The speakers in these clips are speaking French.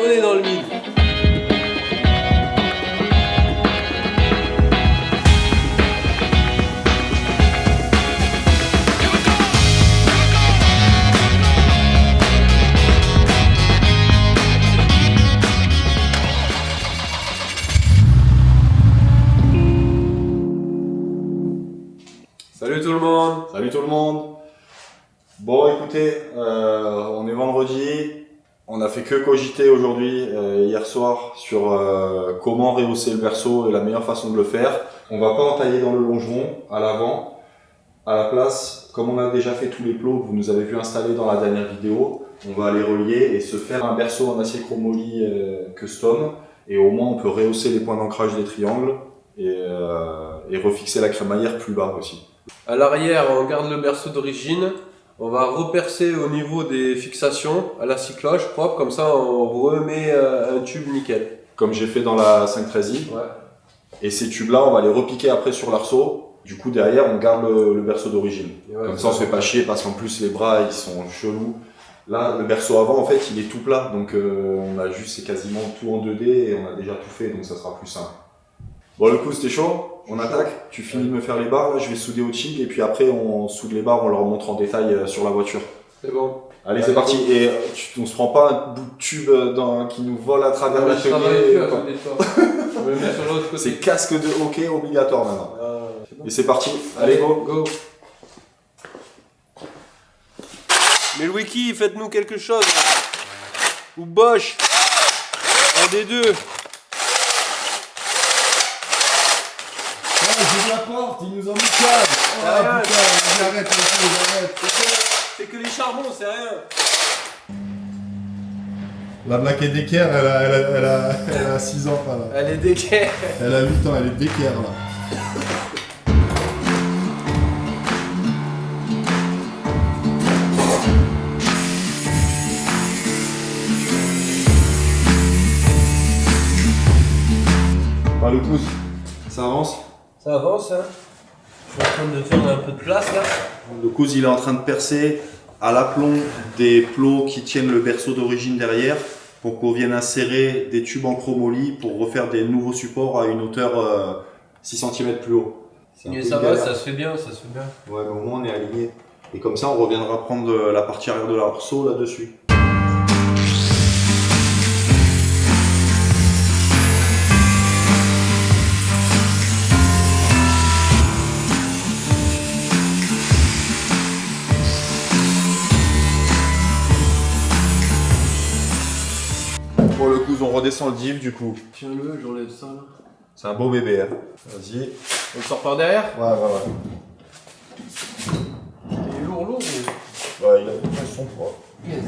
On est dans le mille. Salut tout le monde. Salut tout le monde. Bon écoutez, on est vendredi, on a fait que cogiter aujourd'hui, hier soir, sur comment rehausser le berceau et la meilleure façon de le faire. On va pas entailler dans le longeron à l'avant. À la place, comme on a déjà fait tous les plots que vous nous avez vu installer dans la dernière vidéo, on va les relier et se faire un berceau en acier chromoly custom. Et au moins on peut rehausser les points d'ancrage des triangles et refixer la crémaillère plus bas aussi. À l'arrière, on garde le berceau d'origine. On va repercer au niveau des fixations à la scie cloche propre, comme ça on remet un tube nickel. Comme j'ai fait dans la 513i. Ouais. Et ces tubes-là, on va les repiquer après sur l'arceau. Du coup, derrière, on garde le berceau d'origine. Ouais, comme ça, on se fait pas chier parce qu'en plus, les bras, ils sont chelous. Là, le berceau avant, en fait, il est tout plat. Donc, on a juste, c'est quasiment tout en 2D et on a déjà tout fait. Donc, ça sera plus simple. Bon, le coup, c'était chaud. On attaque. Tu finis de me faire les barres. Là, je vais souder au TIG. Et puis après, on soude les barres. On leur montre en détail sur la voiture. C'est bon. Allez, c'est parti. Et on se prend pas un bout de tube qui nous vole à travers l'atelier. Je me mets sur l'autre côté. C'est casque de hockey obligatoire maintenant. Bon. Et c'est parti. Allez, go. Go. Mais le wiki, faites-nous quelque chose. Ou Bosch. Un des deux. J'ouvre la porte, ils nous ont mis calme. Oh Rien. putain, j'arrête, j'arrête. C'est que les charbons, c'est rien. La blague est d'équerre, elle a 6 ans, enfin, là. Elle est d'équerre. Elle a 8 ans, elle est d'équerre là. Bah, le pouce, ça avance. Ça avance, hein. Je suis en train de faire un peu de place là. Le coude, il est en train de percer à l'aplomb des plots qui tiennent le berceau d'origine derrière pour qu'on vienne insérer des tubes en chromoly pour refaire des nouveaux supports à une hauteur 6 cm plus haut. Mais ça va, ça se fait bien, ça se fait bien. Ouais, mais au moins on est aligné. Et comme ça, on reviendra prendre la partie arrière de l'arceau là-dessus. Pour le coup, on redescend le div du coup. Tiens-le, j'enlève ça là. C'est un beau bébé, hein. Vas-y. On le sort par derrière. Ouais. Il est lourd, mais... Ouais, il a une façon propre. Yes.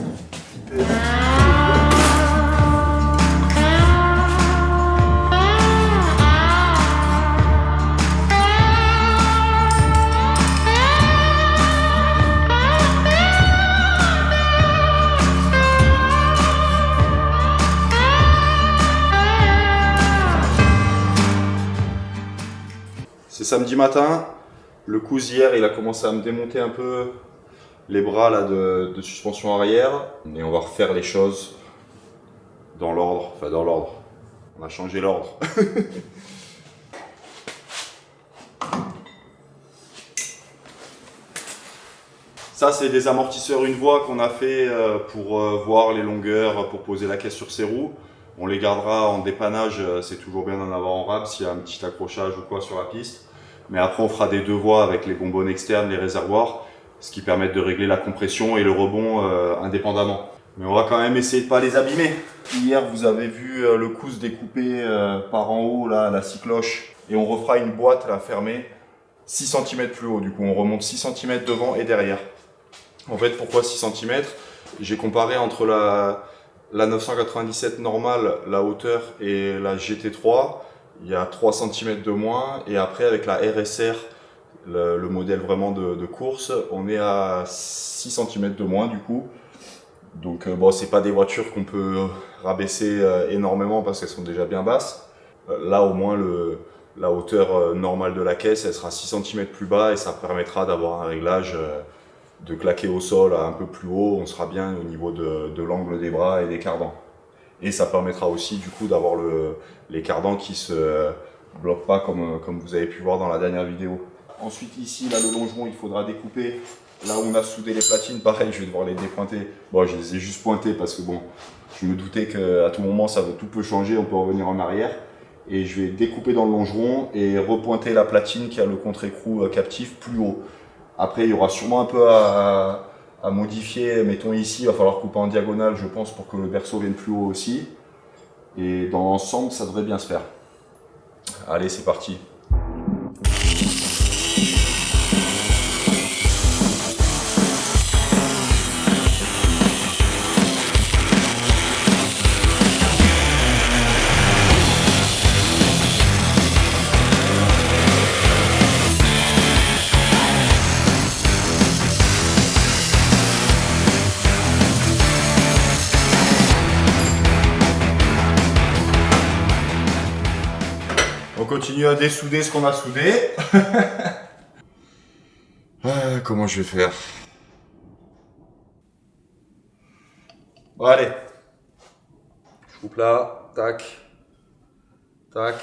C'est samedi matin, le cousin hier il a commencé à me démonter un peu les bras là, de suspension arrière et on va refaire les choses dans l'ordre, enfin dans l'ordre, on a changé l'ordre. Ça c'est des amortisseurs une voie qu'on a fait pour voir les longueurs, pour poser la caisse sur ses roues. On les gardera en dépannage, c'est toujours bien d'en avoir en rab s'il y a un petit accrochage ou quoi sur la piste. Mais après on fera des deux voies avec les bonbonnes externes, les réservoirs, ce qui permet de régler la compression et le rebond indépendamment. Mais on va quand même essayer de pas les abîmer. Hier vous avez vu le cousse découpé par en haut là, la scie cloche. Et on refera une boîte là fermée 6 cm plus haut. Du coup on remonte 6 cm devant et derrière. En fait pourquoi 6 cm? J'ai comparé entre la 997 normale, la hauteur, et la GT3, il y a 3 cm de moins. Et après, avec la RSR, le modèle vraiment de course, on est à 6 cm de moins du coup. Donc bon, c'est pas des voitures qu'on peut rabaisser énormément parce qu'elles sont déjà bien basses. Là, au moins, la hauteur normale de la caisse, elle sera 6 cm plus bas et ça permettra d'avoir un réglage de claquer au sol à un peu plus haut. On sera bien au niveau de l'angle des bras et des cardans. Et ça permettra aussi du coup d'avoir les cardans qui se bloquent pas comme vous avez pu voir dans la dernière vidéo. Ensuite ici, là le longeron, il faudra découper. Là où on a soudé les platines, pareil, je vais devoir les dépointer. Bon, je les ai juste pointées parce que bon, je me doutais qu'à tout moment, tout peut changer, on peut revenir en arrière. Et je vais découper dans le longeron et repointer la platine qui a le contre-écrou captif plus haut. Après, il y aura sûrement un peu à modifier. Mettons ici, il va falloir couper en diagonale, je pense, pour que le berceau vienne plus haut aussi. Et dans l'ensemble, ça devrait bien se faire. Allez, c'est parti. On continue à dessouder ce qu'on a soudé. Comment je vais faire? Bon, allez. Je coupe là. Tac. Tac.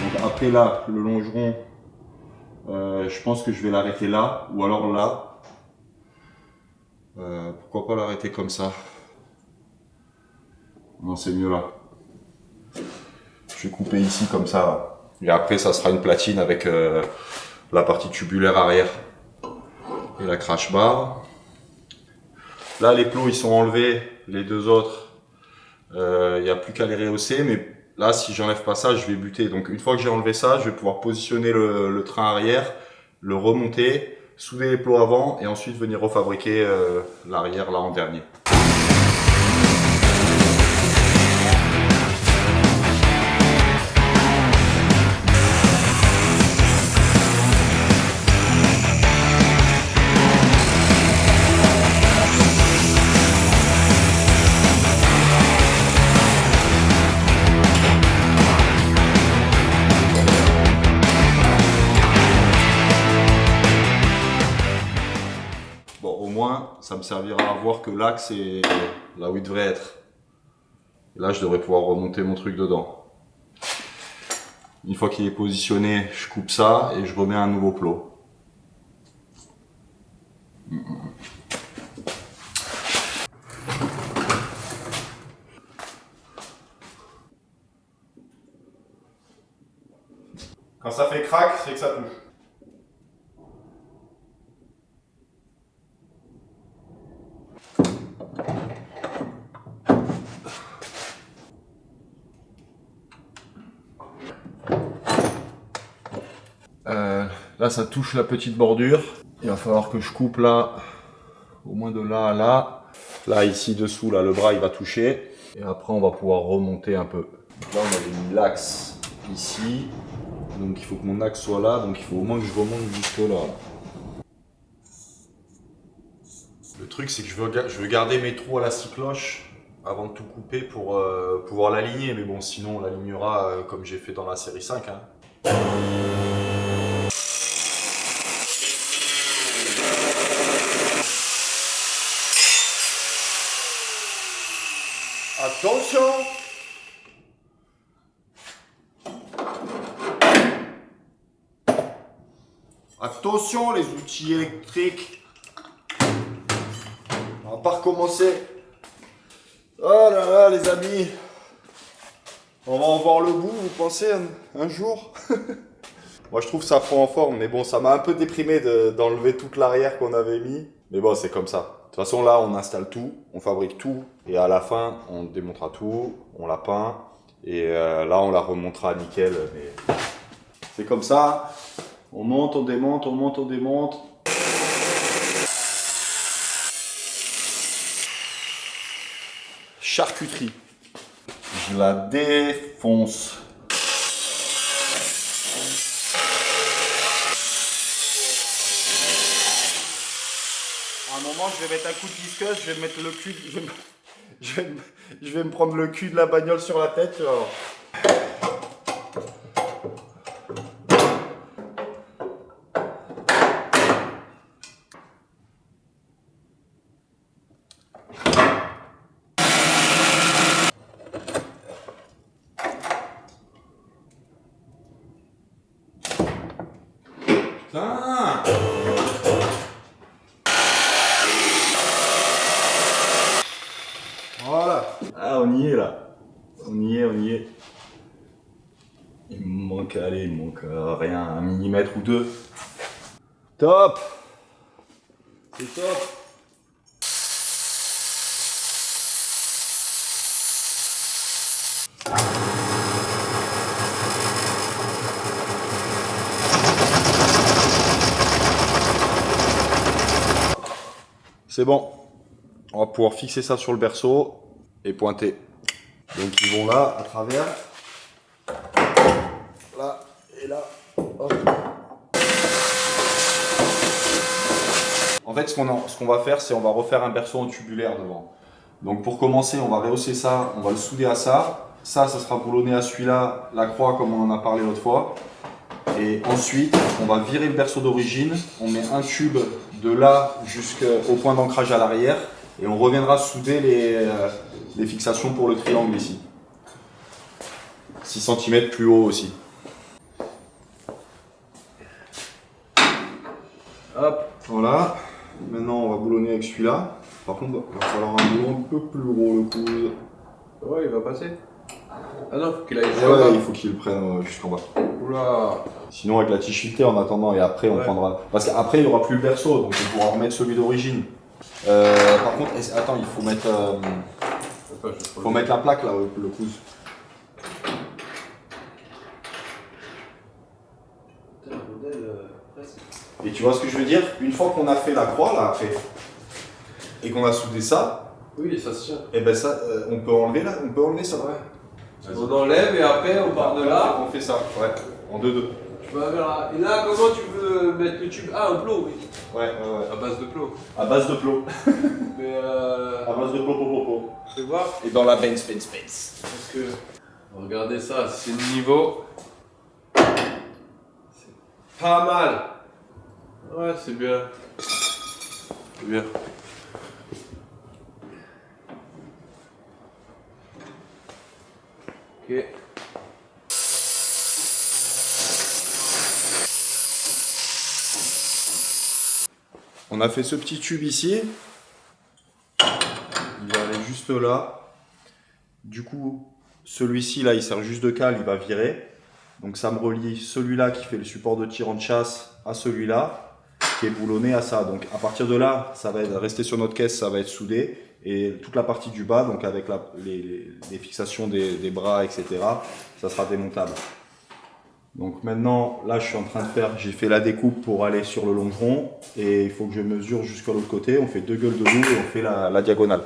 Donc après là, le longeron, je pense que je vais l'arrêter là, ou alors là. Pourquoi pas l'arrêter comme ça? Non, c'est mieux là. Je vais couper ici comme ça. Et après, ça sera une platine avec la partie tubulaire arrière et la crash bar. Là, les plots, ils sont enlevés. Les deux autres, il n'y a plus qu'à les rehausser. Mais là, si j'enlève pas ça, je vais buter. Donc, une fois que j'ai enlevé ça, je vais pouvoir positionner le train arrière, le remonter, souder les plots avant et ensuite venir refabriquer l'arrière là en dernier. Ça me servira à voir que l'axe est là où il devrait être. Et là, je devrais pouvoir remonter mon truc dedans. Une fois qu'il est positionné, je coupe ça et je remets un nouveau plot. Quand ça fait crack, c'est que ça touche. Là, ça touche la petite bordure. Il va falloir que je coupe là, au moins de là à là. Là, ici, dessous, là, le bras, il va toucher. Et après, on va pouvoir remonter un peu. Là, on avait mis l'axe ici. Donc, il faut que mon axe soit là. Donc, il faut au moins que je remonte jusque là. Le truc, c'est que je veux garder mes trous à la scie cloche avant de tout couper pour pouvoir l'aligner. Mais bon, sinon, on l'alignera comme j'ai fait dans la série 5. Hein. Attention! Attention les outils électriques! On va pas recommencer. Oh là là les amis! On va en voir le bout, vous pensez, un jour? Moi je trouve que ça prend en forme, mais bon, ça m'a un peu déprimé d'enlever toute l'arrière qu'on avait mis. Mais bon, c'est comme ça. De toute façon, là, on installe tout, on fabrique tout, et à la fin, on démontera tout, on la peint, et là, on la remontera nickel. Mais c'est comme ça, on monte, on démonte, on monte, on démonte. Charcuterie. Je la défonce. À un moment, je vais mettre un coup de disqueuse, je vais mettre le cul, je vais me prendre le cul de la bagnole sur la tête. Alors. Putain. Voilà. Ah, on y est là. On y est. Il me manque, rien, 1 millimètre ou 2. Top. C'est top. C'est bon. On va pouvoir fixer ça sur le berceau et pointer. Donc ils vont là, à travers. Là et là. Hop. En fait, ce qu'on va faire, c'est on va refaire un berceau en tubulaire devant. Donc pour commencer, on va rehausser ça, on va le souder à ça. Ça sera boulonné à celui-là, la croix comme on en a parlé l'autre fois. Et ensuite, on va virer le berceau d'origine. On met un tube de là jusqu'au point d'ancrage à l'arrière. Et on reviendra souder les fixations pour le triangle ici. 6 cm plus haut aussi. Hop, voilà. Maintenant, on va boulonner avec celui-là. Par contre, il va falloir un boulon un peu plus gros, le coude. Ouais, il va passer. Ah non, faut qu'il aille jusqu'en bas. Il faut qu'il le prenne jusqu'en bas. Oula. Sinon, avec la tige filetée en attendant, et après, on prendra. Parce qu'après, il n'y aura plus le berceau, donc on pourra remettre celui d'origine. Par contre, attends, il faut mettre. Faut mettre la plaque là, le coude. Et tu vois ce que je veux dire? Une fois qu'on a fait la croix là après, et qu'on a soudé ça, oui, ça se tient. Et ben ça, on peut enlever là, on peut enlever ça. Ouais. On enlève et après on part de là. On fait ça, ouais, en 2-2. Tu vas vers là. Et là, comment tu veux mettre le tube? Ah, un plot, oui. Ouais. À base de plot. À base de plot. Mais À base de plot. Tu vas voir. Et dans la bench. Parce que, regardez ça, c'est le niveau. C'est pas mal. Ouais, c'est bien. C'est bien. Ok. On a fait ce petit tube ici. Il va aller juste là. Du coup, celui-ci là, il sert juste de cale, il va virer. Donc ça me relie celui-là qui fait le support de tirant de chasse à celui-là, qui est boulonné à ça. Donc à partir de là, ça va rester sur notre caisse, ça va être soudé. Et toute la partie du bas, donc avec les fixations des bras, etc., ça sera démontable. Donc maintenant, là je suis en train de faire, j'ai fait la découpe pour aller sur le longeron. Et il faut que je mesure jusqu'à l'autre côté. On fait 2 gueules de loup et on fait la diagonale.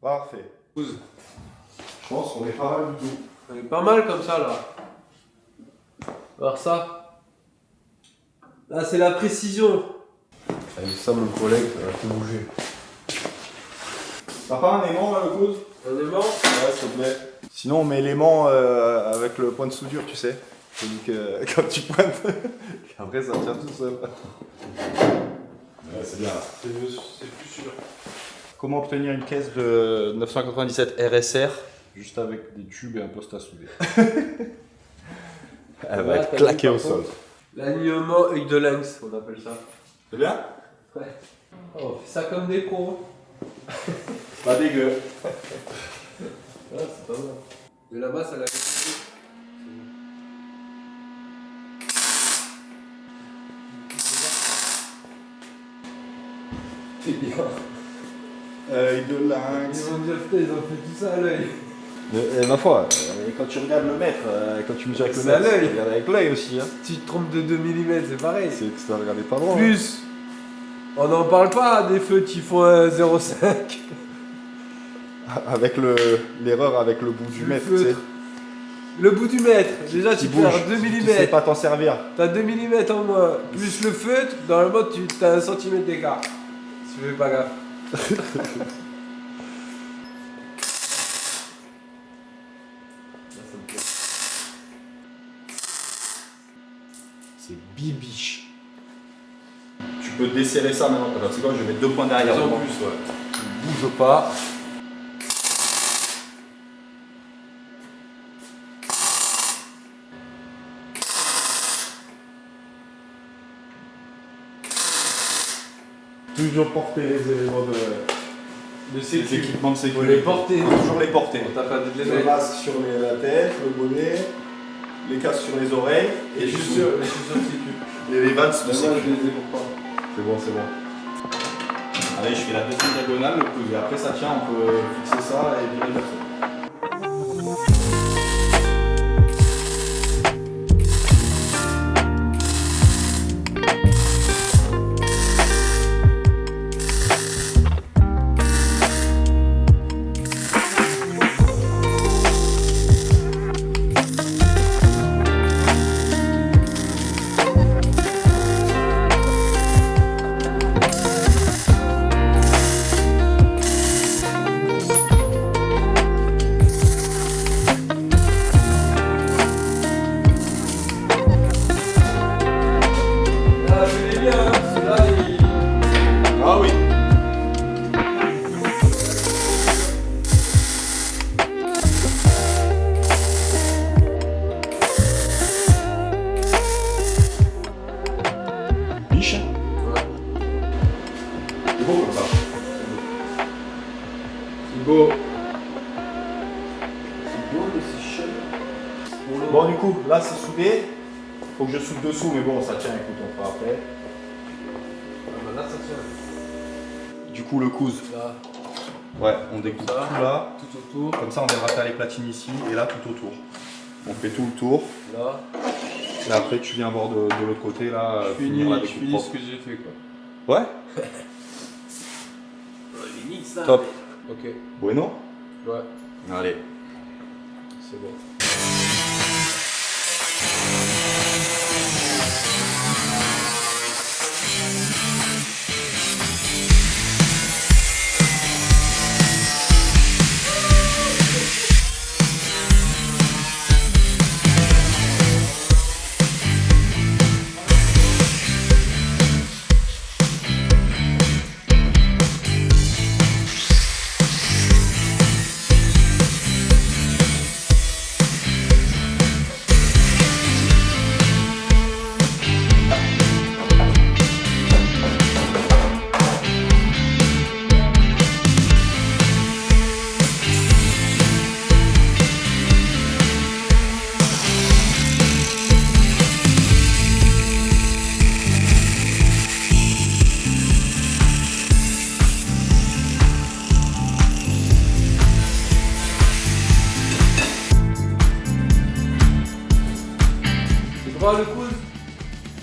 Parfait. Je pense qu'on est pas mal du tout. On est pas mal comme ça là. Alors ça. Là c'est la précision. Avec ça mon collègue, ça va tout bouger. T'as pas un aimant là le coude? Un aimant? Ouais, s'il te plaît. Sinon on met l'aimant avec le point de soudure, tu sais. Celui que quand tu pointes, après ça tient tout seul. Ouais, c'est bien là. C'est plus sûr. Comment obtenir une caisse de 997 RSR juste avec des tubes et un poste à souder? Elle va être claquée au sol. L'alignement œil de lynx, on appelle ça. C'est bien? Ouais. Oh, on fait ça comme des pros. Pas dégueu. Ah, c'est pas mal. Mais la masse, elle a été. C'est bien. Œil de lynx. Ils ont déjà fait, ils ont fait tout ça à l'œil. Ma foi, quand tu regardes le mètre, quand tu mesures avec le C'est à mètre, l'œil. tu regardes avec l'œil aussi. Hein. Si tu te trompes de 2 mm, c'est pareil. C'est que tu regardé pas loin. Plus, on n'en parle pas des feux qui font un 0,5. Avec l'erreur avec le bout du mètre, tu sais. Le bout du mètre, déjà tu bouge. perds 2 Tu sais mm. pas t'en servir. T'as 2 mm en moins. Plus le feutre, normalement tu as 1 cm d'écart. Si tu fais pas gaffe. C'est bibiche. Tu peux desserrer ça maintenant. Alors, c'est quoi, je vais mettre 2 points derrière. En plus, ouais. Tu bouges pas. Toujours porter les éléments De les sécu. équipements de Faut sécurité. les porter. Toujours les porter. On t'a pas dit de les Le mettre. masque sur la tête, le bonnet, les casques sur les oreilles. Et les chaussures sécu. Et les vans de Moi, je sécurité. les ai pour toi. C'est bon, c'est bon. Allez, je fais la deuxième diagonale, le pouce. Et après, ça tient, on peut fixer ça et virer le morceau. Ah, je l'ai bien, hein. Celui-là, il... Ah oui. Biche. Ouais. C'est beau comme ça. C'est beau. C'est beau, mais c'est cher. Bon, du coup, là c'est soudé. Faut que je soude dessous, mais bon, ça tient, écoute, on fera après. Ah, bah là, ça tient. Du coup, le coude. Là, Ouais, on découpe Ça. tout là. tout autour. Comme ça, on viendra faire les platines ici et là tout autour. On fait tout le tour. Là. Et après, tu viens voir de l'autre côté là. Je finir la finis découpe propre. ce que j'ai fait, quoi. Ouais. Limite ça. Top. Ok. Bueno. Ouais, Allez. c'est bon. Tu vois le coude?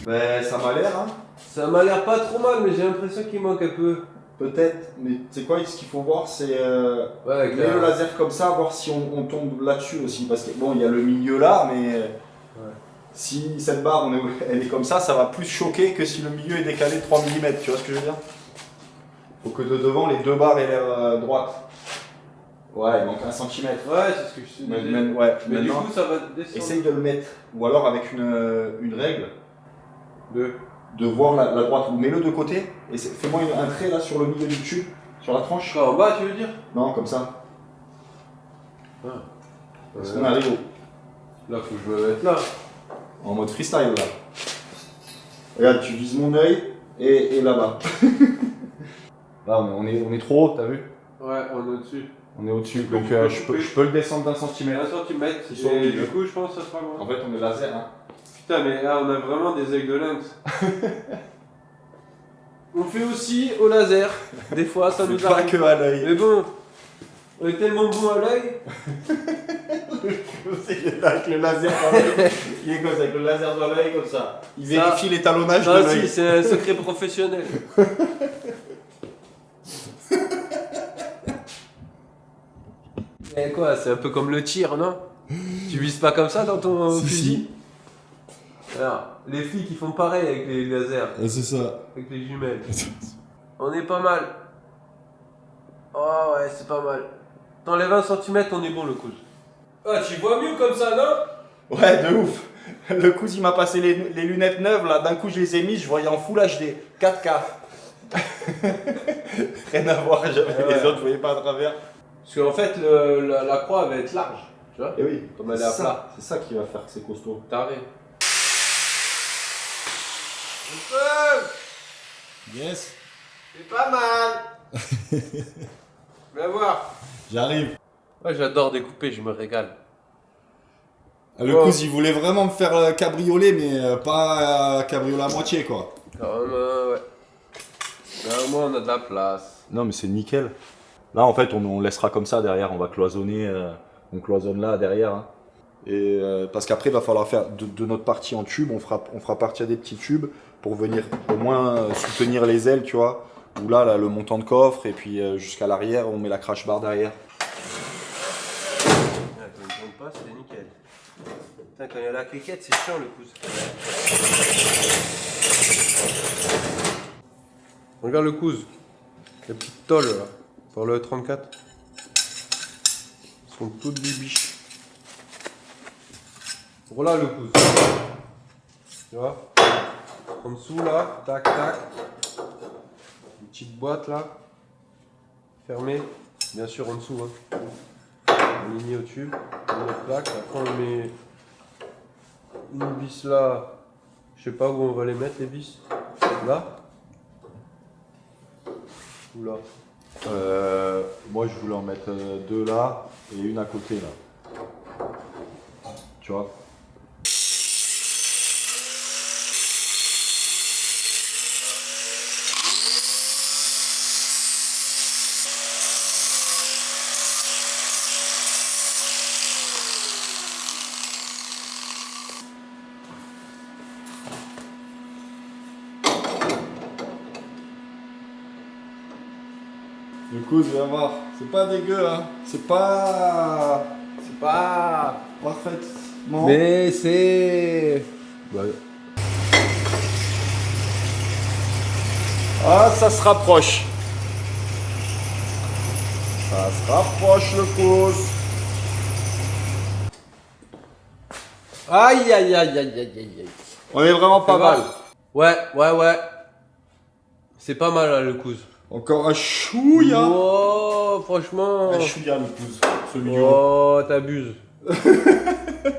Ben, ça m'a l'air, hein. Ça m'a l'air pas trop mal, mais j'ai l'impression qu'il manque un peu. Peut-être, mais c'est quoi ce qu'il faut voir, c'est Ouais, avec mets le laser comme ça, voir si on tombe là-dessus aussi, parce que bon, il y a le milieu là, mais si cette barre elle est comme ça va plus choquer que si le milieu est décalé de 3 mm, tu vois ce que je veux dire? Faut que de devant les deux barres aient l'air droites. Ouais, il manque 1 cm. Ouais, c'est ce que je te disais. Ouais, Mais du maintenant, coup, ça va descendre. essaye de le mettre, ou alors avec une règle, Deux. de voir la droite, ou mets-le de côté, et fais-moi un trait là sur le milieu du tube, sur la tranche. En bas, tu veux dire? Non, comme ça. Ah. Parce qu'on arrive Là, faut que je me mette là. en mode freestyle là. Regarde, tu vises mon œil et là-bas. Là, on est trop haut, t'as vu? Ouais, on est au-dessus. On est au-dessus, Tu peux- donc tu peux je couper. peux le descendre d'1 cm. 1 centimètre. Ils sont au Et milieu. du coup, je pense que ça sera En bon. fait, on est laser, hein. Putain, mais là, on a vraiment des œils de lynx. On fait aussi au laser. Des fois, ça nous Pas arrive. que à l'œil. Mais bon, on est tellement bon à l'œil. Avec le laser dans l'œil. Il est comme ça, avec le laser dans l'œil, comme ça. Il Ça- vérifie l'étalonnage de Ça l'œil. aussi, c'est un secret professionnel. Et quoi, c'est un peu comme le tir, non? Tu vises pas comme ça dans ton fusil? Alors, les flics ils font pareil avec les lasers, C'est ça. avec les jumelles. On est pas mal. Oh ouais, c'est pas mal. T'enlèves 1 cm, on est bon le coude. Ah, tu vois mieux comme ça, non? Ouais, de ouf. Le cousin il m'a passé les lunettes neuves, là, d'un coup je les ai mises, je voyais en Full HD, 4K. Rien à voir, j'avais les autres, je voyais pas à travers. Parce qu'en fait, la croix elle va être large, tu vois? Et oui, Comme elle est à plat. c'est ça qui va faire que c'est costaud. Taré. Yes. C'est pas mal. Viens voir. J'arrive. Ouais, j'adore découper, je me régale. Le cousin, il voulait vraiment me faire cabriolet, mais pas cabriolet à moitié, quoi. Quand même, ouais. Là, au moins, on a de la place. Non mais c'est nickel. Là en fait on laissera comme ça derrière, on va cloisonner, on cloisonne là derrière. Hein. Et parce qu'après il va falloir faire de notre partie en tube, on fera partir des petits tubes pour venir au moins soutenir les ailes, tu vois. Où là le montant de coffre et puis jusqu'à l'arrière on met la crash bar derrière. Attends, ne tombe pas, c'est nickel. Putain, quand il y a la cliquette, c'est chiant le pouce. Regarde le couze. La petite tôle là, pour le 34. Ils sont toutes bibiches. Voilà le couze. Tu vois? En dessous là, tac tac. Une petite boîte là. Fermée. Bien sûr en dessous. Hein. Aligné au tube. On plaque. Après on met une vis là. Je sais pas où on va les mettre les vis. Là. Ou là. Moi je voulais en mettre 2 là et une à côté là. Tu vois. Du coup, je vais voir. C'est pas dégueu, hein. C'est pas parfaitement. Mais c'est. Ouais. Ah ça se rapproche. Ça se rapproche le pouce. Aïe aïe aïe aïe aïe aïe aïe. On est vraiment pas mal. Ouais. C'est pas mal là, le couze. Encore un chouïa. Oh, franchement. Un chouïa, le pouce. Celui du haut. Oh, t'abuses.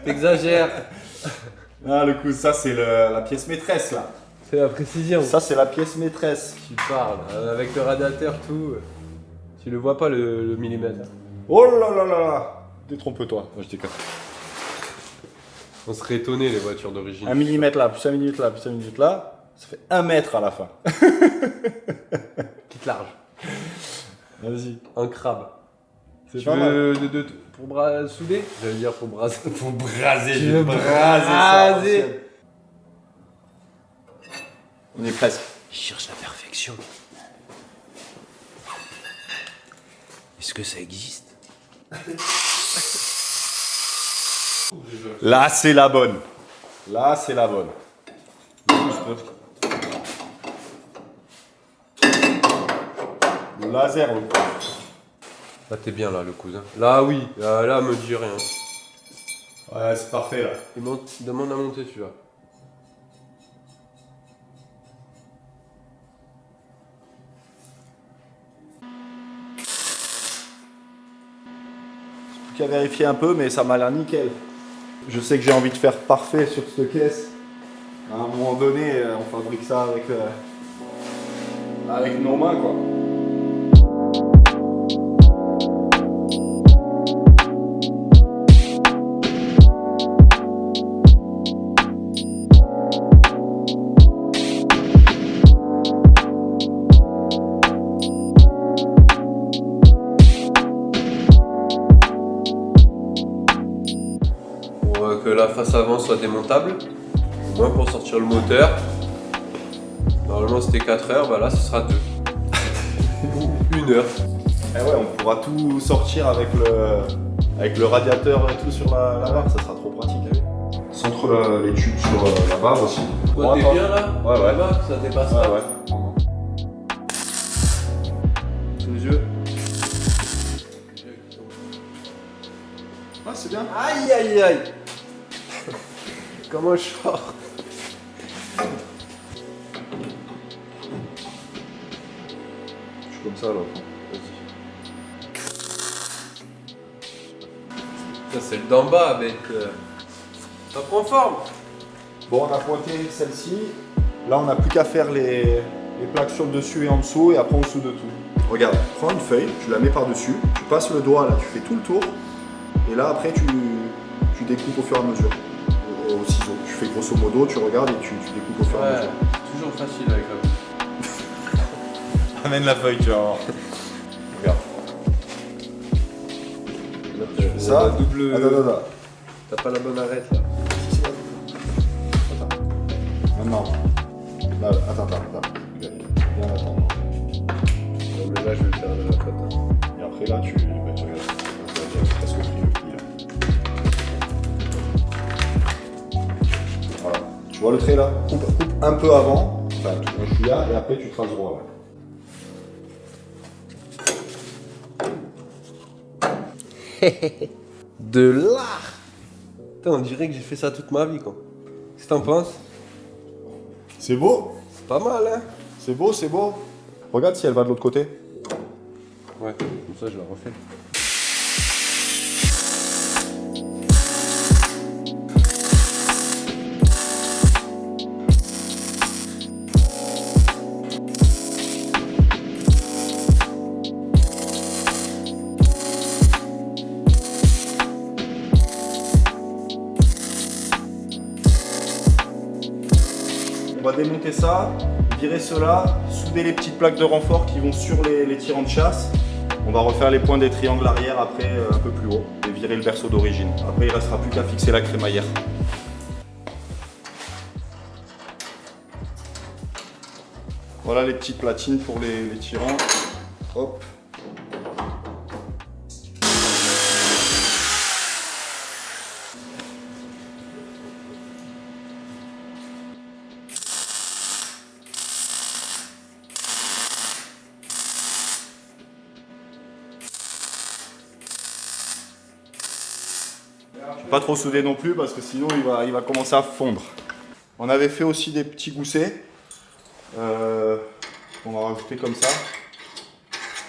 T'exagères. Ah, le coup, ça, c'est la pièce maîtresse, là. C'est la précision. Ça c'est la pièce maîtresse. Tu parles, avec le radiateur, tout. Tu le vois pas le millimètre. Oh là là là là. Détrompe-toi. Moi je déconne. On serait étonné les voitures d'origine. 1 mm là, plus 1 minute là, plus 1 minute là. Ça fait 1 mètre à la fin. Petite large. Vas-y. Un crabe. C'est Tu pas mal. veux pour souder? J'allais dire pour braser. Pour braser, Tu j'ai veux brasé braser. ça. On est presque. Je cherche la perfection. Est-ce que ça existe? Là c'est la bonne. Là c'est la bonne. Le laser le coup. Là t'es bien là le cousin. Là oui, là me dis rien. Ouais, c'est parfait, là. Il demande à monter celui-là. J'ai qu'à vérifier un peu, mais ça m'a l'air nickel. Je sais que j'ai envie de faire parfait sur cette caisse. À un moment donné, on fabrique ça avec nos mains, quoi. Pour que la face avant soit démontable, au moins pour sortir le moteur. Normalement c'était 4 heures, bah là ce sera 2. Ou 1 heure. Eh ouais, on pourra tout sortir avec le radiateur et tout sur la barre, ça sera trop pratique. Centre les tubes sur la barre aussi. Toi, t'es bien là? Ouais, ouais. Là-bas, ça dépasse pas. Ouais. Sous les yeux. Ah, c'est bien. Aïe aïe aïe. Comment je sors? Je suis comme ça là. Vas-y. Ça c'est le d'en bas avec. Ça prend forme. Bon, on a pointé celle-ci. Là, on n'a plus qu'à faire les plaques sur le dessus et en dessous, et après en dessous de tout. Regarde, prends une feuille, tu la mets par-dessus, tu passes le doigt là, tu fais tout le tour, et là après tu découpes au fur et à mesure. Au ciseau. Tu fais grosso modo, tu regardes et tu découpes au fur et à mesure. Toujours facile avec la. Amène la feuille, tu vas voir. Regarde. Là, Ça, la double. Attends. T'as pas la bonne arête là. Attends. Maintenant. Là, attends. Viens attendre. Non, mais là je vais le faire de la faute. Et après là, tu regardes. Tu as presque pris le pli là. Voilà. Tu vois le trait là? Coupe un peu avant, enfin un chouïa, et après tu traces droit. Ouais. De l'art. Putain, on dirait que j'ai fait ça toute ma vie quoi. Qu'est-ce que t'en penses? C'est beau? C'est pas mal hein? C'est beau. Regarde si elle va de l'autre côté. Ouais, comme ça je la refais. On va démonter ça, virer cela, souder les petites plaques de renfort qui vont sur les tirants de chasse. On va refaire les points des triangles arrière après un peu plus haut et virer le berceau d'origine. Après il ne restera plus qu'à fixer la crémaillère. Voilà les petites platines pour les tirants. Hop. Pas trop soudé non plus parce que sinon il va commencer à fondre. On avait fait aussi des petits goussets qu'on va rajouter comme ça.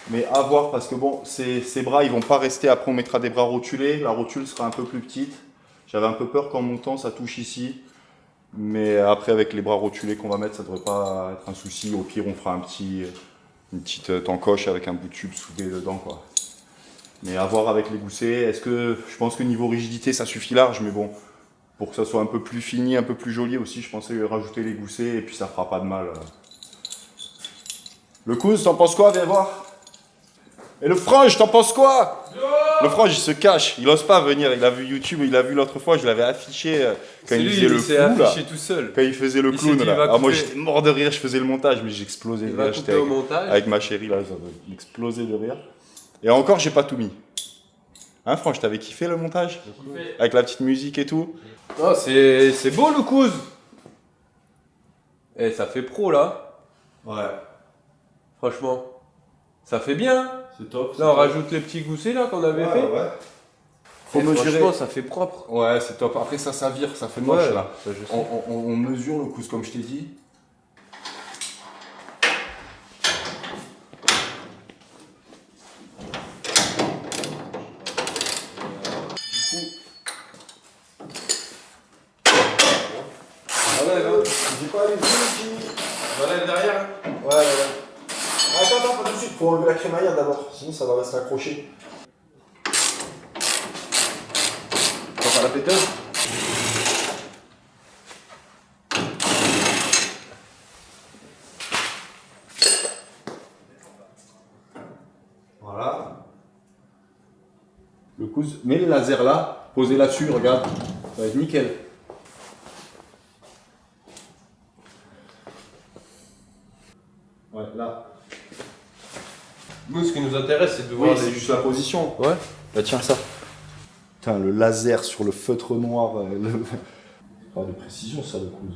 Mais à voir parce que bon, ces bras ils vont pas rester. Après on mettra des bras rotulés. La rotule sera un peu plus petite. J'avais un peu peur qu'en montant ça touche ici. Mais après avec les bras rotulés qu'on va mettre, ça devrait pas être un souci. Au pire on fera une petite encoche avec un bout de tube soudé dedans quoi. Mais à voir avec les goussets, je pense que niveau rigidité ça suffit large, mais bon, pour que ça soit un peu plus fini, un peu plus joli aussi, je pensais rajouter les goussets et puis ça fera pas de mal. Le cousin, t'en penses quoi? Viens voir. Et le frange, t'en penses quoi? Le frange il se cache, il ose pas venir, il a vu YouTube, il a vu l'autre fois, je l'avais affiché quand il faisait le s'est fou là. affiché tout seul. Quand il faisait le Il clown s'est dit, là. il va Alors moi couper. j'étais mort de rire, je faisais le montage, mais j'explosais de Il va rire. couper J'étais au montage. avec ma chérie là, j'ai explosé de rire. Et encore, j'ai pas tout mis. Hein, Franche, t'avais kiffé le montage? Avec la petite musique et tout? Oh, c'est beau le couze. Eh, ça fait pro là. Ouais, Franchement. Ça fait bien. c'est top. Là, on rajoute les petits goussets là qu'on avait fait. Ouais. Faut Et mesurer. franchement, ça fait propre. Ouais, c'est top. Après, ça vire, ça fait moche Ouais, là. ça, je sais. On mesure le cousse comme je t'ai dit. Enlève, hein. J'ai pas les yeux, Enlève derrière. Ouais. Attends, pas tout de suite, faut enlever la crémaillère d'abord, sinon ça va rester accroché. T'as pas la péteuse? Voilà. Le cousse, mets le laser là, posez là-dessus, regarde, ça va être nickel. Ouais, là. Nous, ce qui nous intéresse, c'est de voir c'est les... juste la position. Ouais. Bah tiens ça. Putain, le laser sur le feutre noir. Oh, de précision ça, le coude.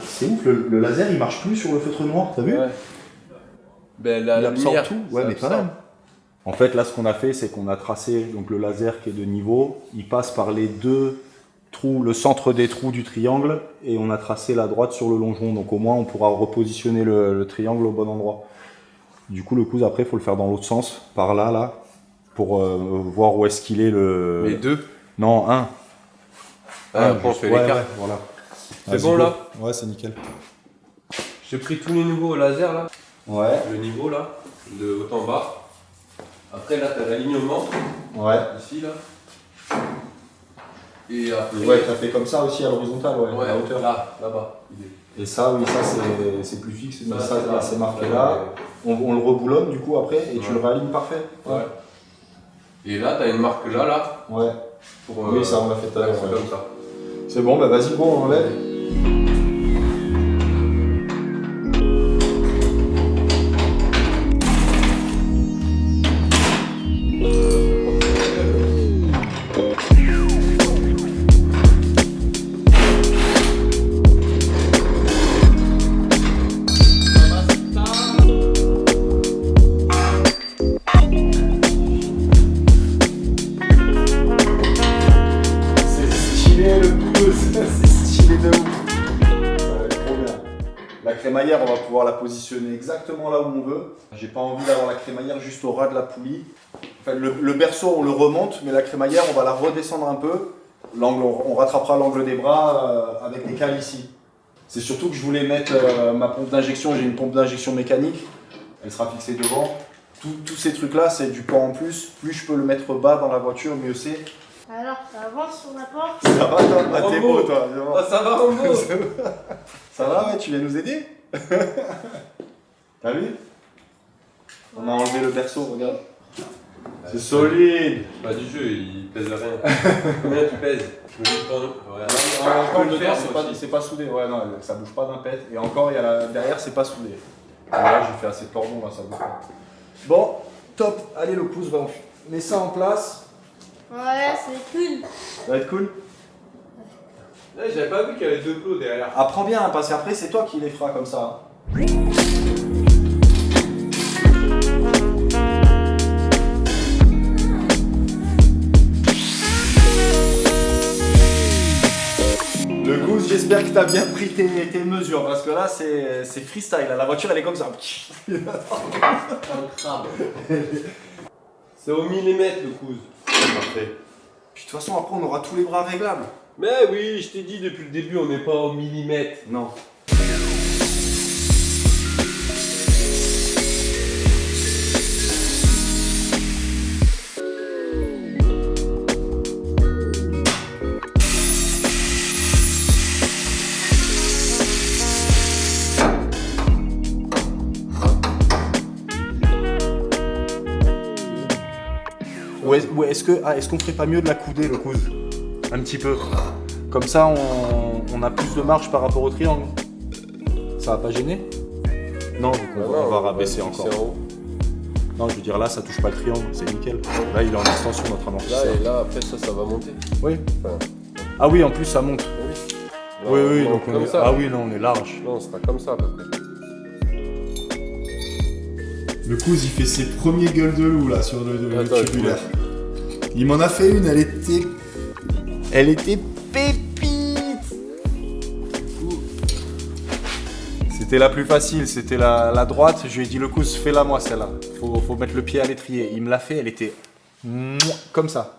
C'est ouf, le laser il marche plus sur le feutre noir, t'as vu? Ouais. Ben, la Il absorbe lumière, tout. Ouais, ça mais quand absorbe. même. En fait, là, ce qu'on a fait, c'est qu'on a tracé donc, le laser qui est de niveau. Il passe par les deux trous, le centre des trous du triangle, et on a tracé la droite sur le longeron. Donc au moins, on pourra repositionner le triangle au bon endroit. Du coup, le coude, après, il faut le faire dans l'autre sens, par là, là, pour voir où est-ce qu'il est le... Les deux. Non, un. Après, on juste- fait ouais, l'écart. ouais, voilà. C'est Vas-y, bon, go. là? Ouais, c'est nickel. J'ai pris tous les niveaux au laser, là. Ouais, Le niveau, là, de haut en bas. Après, là, t'as l'alignement, ouais. ici, là. Et après... Ouais, t'as fait comme ça aussi à l'horizontale, ouais, Ouais, à la hauteur. là, là-bas. il est- Et ça, oui, ça c'est plus fixe, mais ça, c'est là, c'est marqué Ouais, là. On le reboulonne du coup après et tu Ouais. le réalignes parfait. Ouais. Et là, t'as une marque là, là. Ouais. Pour, Oui, ça on l'a fait tout à l'heure. c'est Ouais. comme ça. C'est bon, bah vas-y, bon, on enlève. C'est stylé le coup, c'est stylé de ouf. Ça va être trop bien. La crémaillère, on va pouvoir la positionner exactement là où on veut. J'ai pas envie d'avoir la crémaillère juste au ras de la poulie. Enfin, le berceau, on le remonte, mais la crémaillère, on va la redescendre un peu. L'angle, on rattrapera l'angle des bras avec des cales ici. C'est surtout que je voulais mettre ma pompe d'injection, j'ai une pompe d'injection mécanique. Elle sera fixée devant. Tous ces trucs-là, c'est du poids en plus. Plus je peux le mettre bas dans la voiture, mieux c'est. Alors, ça avance sur la porte. Ça va toi? Ah, t'es beau toi, c'est bon. Oh, ça va, Rambo. Ça va, ouais, tu viens nous aider? T'as vu? On a enlevé le berceau, regarde. C'est solide! Pas du jeu, il pèse rien. Combien tu pèses? Je me dis pas. Ouais. On peut le faire, moi aussi. c'est pas soudé. Ouais, non, ça bouge pas d'un pet. Et encore, il y a derrière, c'est pas soudé. Là, j'ai fait assez de cordon, là, ça bouge pas. Bon, top. Allez, le pouce, on met ça en place. Ouais, c'est cool. Ça va être cool. Ouais, j'avais pas vu qu'il y avait deux plots derrière. Apprends bien, hein, parce qu'après, c'est toi qui les feras comme ça. Le goose, j'espère que tu as bien pris tes mesures parce que là c'est freestyle, la voiture elle est comme ça. Un crabe. C'est au millimètre le coude. Parfait. Puis de toute façon après on aura tous les bras réglables. Mais oui, je t'ai dit depuis le début, on n'est pas au millimètre. Non. Ou est-ce qu'on ferait pas mieux de la couder le coude? Un petit peu. Comme ça on a plus de marge par rapport au triangle. Ça va pas gêner? Non, donc on va rabaisser encore. Non, je veux dire là ça touche pas le triangle, c'est nickel. Là il est en extension notre amortisseur. Là et là, après ça va monter. Oui. Enfin, Ah oui, en plus ça monte. Oui, oui, non, donc on comme est... ça. Ah oui, non, on est large. Non, c'est pas comme ça à peu près. Le cousin, il fait ses premiers gueules de loup là sur le Attends, tubulaire. Il m'en a fait une, elle était pépite. C'était la plus facile, c'était la droite. Je lui ai dit le cousin, fais-la moi celle-là. Faut mettre le pied à l'étrier. Il me l'a fait, elle était comme ça.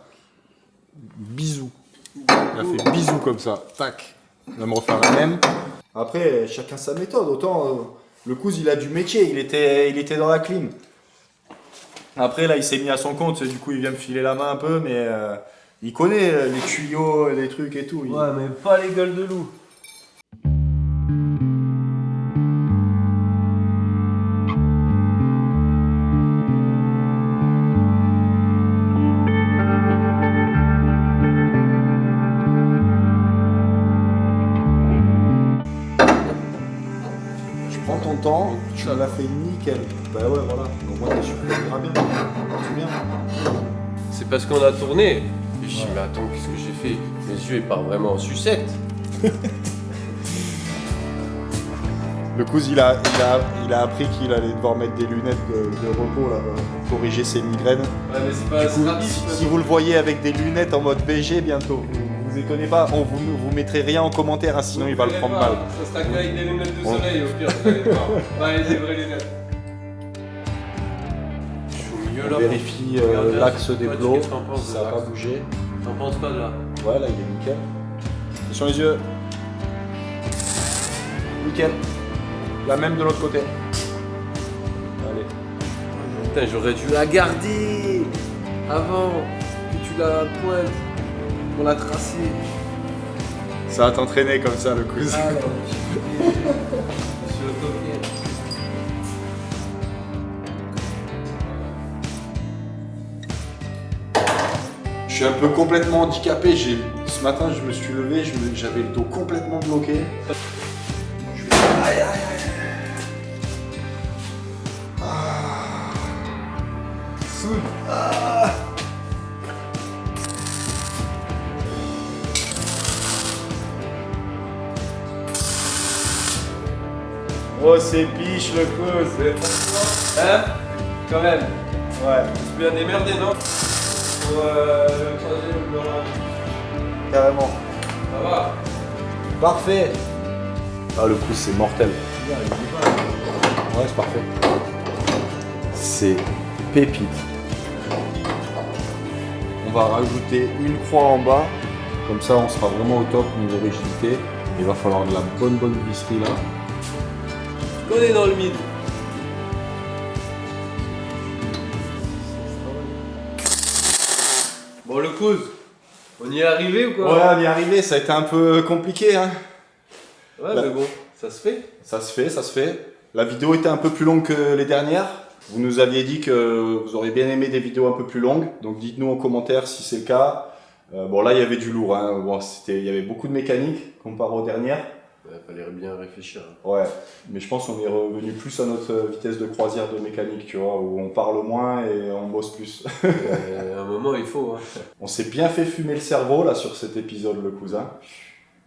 Bisous. Il a fait bisous comme ça. Tac. Il va me refaire la même. Après, chacun sa méthode. Autant le cousin, il a du métier. Il était dans la clim. Après, là, il s'est mis à son compte. Du coup, il vient me filer la main un peu. Mais il connaît les tuyaux, les trucs et tout. Ouais, mais pas les gueules de loup. content, tu l'as fait nickel. Bah ouais, voilà. Donc moi, t'es sûr que ça ira bien. C'est bien. C'est parce qu'on a tourné. Et je dis, mais attends, qu'est-ce que j'ai fait? Mes yeux, ils partent vraiment en sucette. Le cousin, il a appris qu'il allait devoir mettre des lunettes de repos là, pour corriger ses migraines. Ouais, mais c'est pas Du coup, rapide. si vous le voyez avec des lunettes en mode BG bientôt, vous étonnez pas, vous mettrez rien en commentaire, hein, sinon il va le prendre mal. Ça sera qu'avec des lunettes de soleil au pire, vous allez voir. Pas avec des vraies lunettes. Je suis au milieu On là. vérifie Regarde là, l'axe toi, des qu'est-ce plots, que t'en penses de ça n'a pas l'axe? bougé. T'en penses pas de là? Ouais, là il est nickel. Attention les yeux. Nickel. La même de l'autre côté. Allez. Putain, j'aurais dû la garder avant que tu la pointes pour la tracer. Ça va t'entraîner comme ça le cousin. Ah, là, je suis au copier. Je suis un peu complètement handicapé. Ce matin, je me suis levé, j'avais le dos complètement bloqué. Aïe, aïe, aïe. Ah. Soude. Ah. Oh, c'est biche le cousin. Hein? Quand même. Ouais, Je suis bien démerdé, non? Pour le troisième dans la... carrément. Ça va? Parfait. Ah, le coup, c'est mortel. Ouais, c'est parfait. C'est pépite. On va rajouter une croix en bas. Comme ça, on sera vraiment au top niveau rigidité. Il va falloir de la bonne visserie là. On est dans le mid. Bon, le cousin, on y est arrivé ou quoi? Ouais, on y est arrivé. Ça a été un peu compliqué, hein. Ouais, mais bon, ça se fait. Ça se fait, ça se fait. La vidéo était un peu plus longue que les dernières. Vous nous aviez dit que vous auriez bien aimé des vidéos un peu plus longues. Donc dites-nous en commentaire si c'est le cas. Bon là il y avait du lourd, hein. Bon, il y avait beaucoup de mécanique comparé aux dernières. Ouais, fallait bien réfléchir. Ouais, mais je pense qu'on est revenu plus à notre vitesse de croisière de mécanique, tu vois, où on parle moins et on bosse plus. À un moment, il faut. Hein. On s'est bien fait fumer le cerveau là sur cet épisode, le cousin.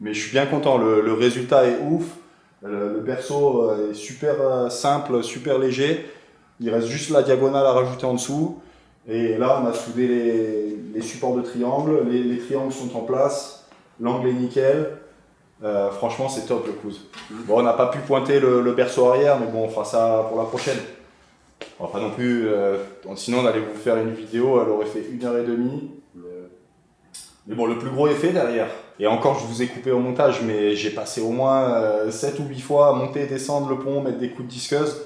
Mais je suis bien content, le résultat est ouf. Le perso est super simple, super léger. Il reste juste la diagonale à rajouter en dessous. Et là, on a soudé les supports de triangle. Les triangles sont en place. L'angle est nickel. Franchement, c'est top le cousin. Bon, on n'a pas pu pointer le berceau arrière, mais bon, on fera ça pour la prochaine. On va pas non plus. Sinon, on allait vous faire une vidéo, elle aurait fait 1h30. Mais bon, le plus gros est fait derrière. Et encore, je vous ai coupé au montage, mais j'ai passé au moins 7 ou 8 fois à monter, descendre le pont, mettre des coups de disqueuse.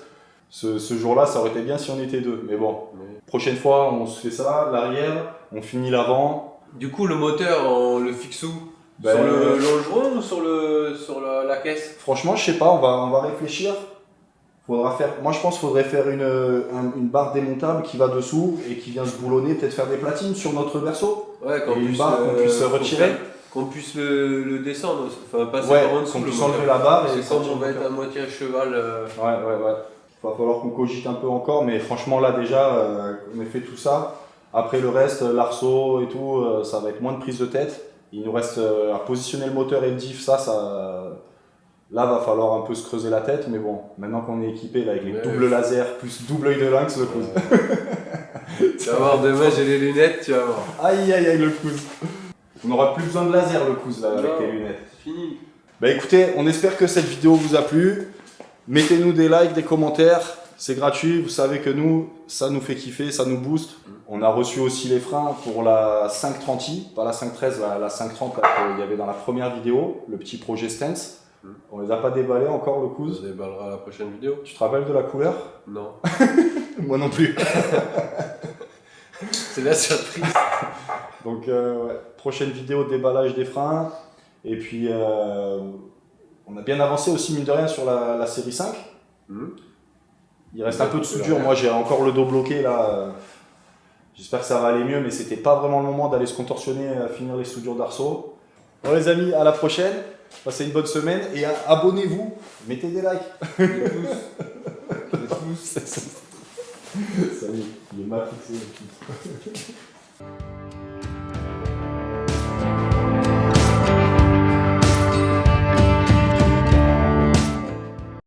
Ce jour-là, ça aurait été bien si on était deux. Mais bon, prochaine fois, on se fait ça, l'arrière, on finit l'avant. Du coup, le moteur, on le fixe où? Ben, sur le longeron ou sur la caisse? Franchement, je sais pas, on va réfléchir. Moi, je pense qu'il faudrait faire une barre démontable qui va dessous et qui vient se boulonner, peut-être faire des platines sur notre berceau. Ouais, Et une barre qu'on puisse retirer. Qu'on puisse le descendre, enfin passer Ouais, par en dessous. qu'on le puisse moteur. enlever la barre et C'est comme sortir on va le être moteur. à moitié à cheval. Ouais. Il va falloir qu'on cogite un peu encore, mais franchement, là déjà, on a fait tout ça. Après le reste, l'arceau et tout, ça va être moins de prise de tête. Il nous reste à positionner le moteur et le diff, là, va falloir un peu se creuser la tête, mais bon, maintenant qu'on est équipé là, avec les doubles lasers plus double œil de lynx, le cousin. Tu vas voir, demain j'ai les lunettes, tu vas voir. Aïe, le cousin. On n'aura plus besoin de laser, le cousin, là, avec Non. tes lunettes. C'est fini. Bah écoutez, on espère que cette vidéo vous a plu. Mettez-nous des likes, des commentaires, c'est gratuit. Vous savez que nous, ça nous fait kiffer, ça nous booste. On a reçu aussi les freins pour la 530i, pas la 513, la 530 là, qu'il y avait dans la première vidéo, le petit projet Stance. On les a pas déballés encore, le On cousin. se déballera la prochaine vidéo. Tu te rappelles de la couleur? Non. Moi non plus. C'est la surprise. Donc, ouais, prochaine vidéo, déballage des freins. Et puis, on a bien avancé aussi, mine de rien, sur la série 5. Il reste un peu de soudure. Moi, j'ai encore le dos bloqué là. J'espère que ça va aller mieux, mais c'était pas vraiment le moment d'aller se contorsionner à finir les soudures d'arceau. Bon, les amis, à la prochaine. Passez une bonne semaine et abonnez-vous. Mettez des likes. Les pouces. Ça y est, il est matrixé.